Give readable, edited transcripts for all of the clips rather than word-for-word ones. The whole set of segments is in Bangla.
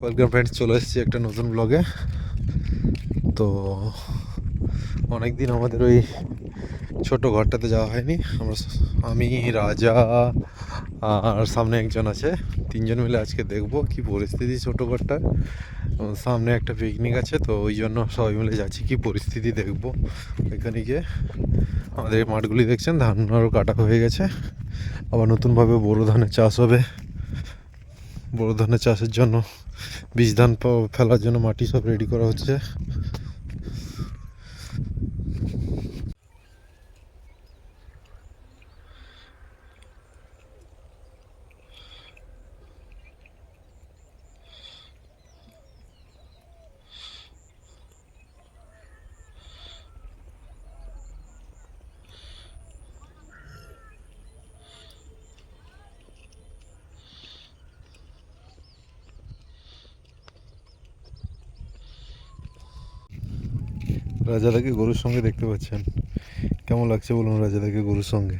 ওয়েলকাম ফ্রেন্ডস, চলে এসেছি একটা নতুন ব্লগে। তো অনেক দিন আমাদের ওই ছোট ঘরটাতে যাওয়া হয়নি। আমি, রাজা আর সামনে একজন আছে, তিনজন মিলে আজকে দেখব কি পরিস্থিতি ছোট ঘরটা। সামনে একটা পিকনিক আছে, তো ওই জন্য সবাই মিলে যাচ্ছি, কি পরিস্থিতি দেখব ওইখানে গিয়ে। আমাদের এই মাঠগুলি দেখছেন, ধান আরও কাটা হয়ে গেছে, আবার নতুনভাবে বোরো ধানের চাষ হবে। বোরো ধানের চাষের জন্য বীজ ধান ফেলার জন্য মাটি সব রেডি করা হচ্ছে। রাজাদাকে গরুর সঙ্গে দেখতে পাচ্ছেন, কেমন লাগছে বলুন রাজাদাকে গরুর সঙ্গে?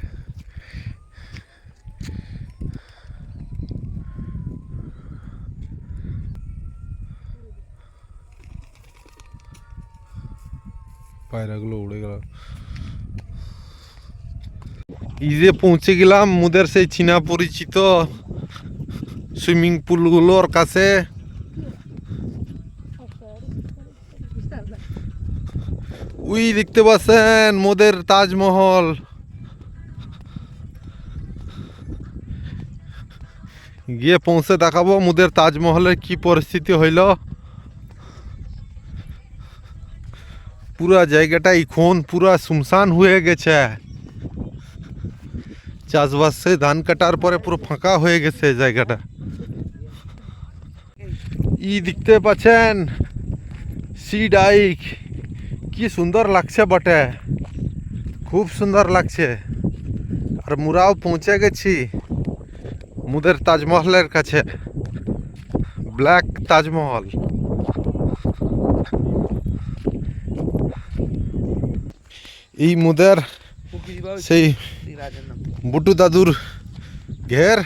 পায়রাগুলো উড়ে গেল। এই যে পৌঁছে গেলাম মুদের সেই চীনা পরিচিত সুইমিং পুলগুলোর কাছে। ওই দেখতে পাচ্ছেন মোদের তাজমহল। গিয়ে পৌঁছে দেখাবো মোদের তাজমহলের কি পরিস্থিতি হইল। পুরা জায়গাটা এখন পুরা শুনশান হয়ে গেছে। চাষবাস সে ধান কাটার পরে পুরো ফাঁকা হয়ে গেছে জায়গাটা। ই দেখতে পাচ্ছেন সি ডাইক, কি সুন্দর লাগছে বটে, খুব সুন্দর লাগছে। আর মুরাও পৌঁছে গেছি মুদের তাজমহলের কাছে, ব্ল্যাক তাজমহল। এই মুদের সেই বুটু দাদুর ঘের,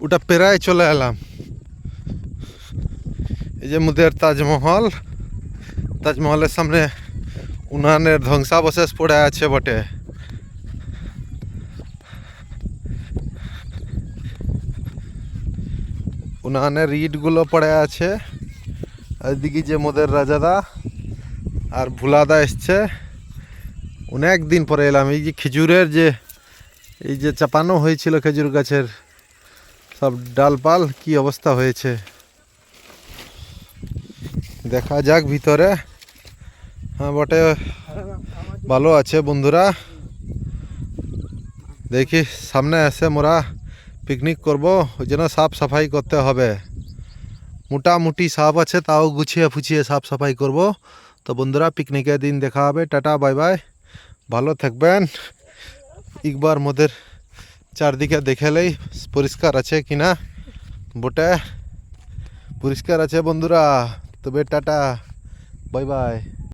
ওটা পেরায় চলে এলাম। এই যে মুদের তাজমহল, তাজমহলের সামনে উনানের ধ্বংসাবশেষ পড়ে আছে বটে। উনানের ইটগুলো পড়ে আছে। এদিকে যে মোদের রাজাদা আর ভুলাদা এসছে, অনেক দিন পরে এলাম। এই যে খেজুরের যে এই যে চাপানো হয়েছিল খেজুর গাছের সব ডালপাল, কি অবস্থা হয়েছে দেখা যাক ভিতরে। হ্যাঁ বটে, ভালো আছে বন্ধুরা। দেখি সামনে এসে মোরা পিকনিক করব, ওই জন্য সাফ সাফাই করতে হবে। মোটামুটি সাফ আছে, তাও গুছিয়ে ফুছিয়ে সাফ সাফাই করব। তো বন্ধুরা, পিকনিকের দিন দেখা হবে। টাটা, বাই বাই, ভালো থাকবেন। একবার মোদের চারদিকে দেখেলেই পরিষ্কার আছে কিনা বটে। পরিষ্কার আছে বন্ধুরা, তবে টাটা, বাই বাই।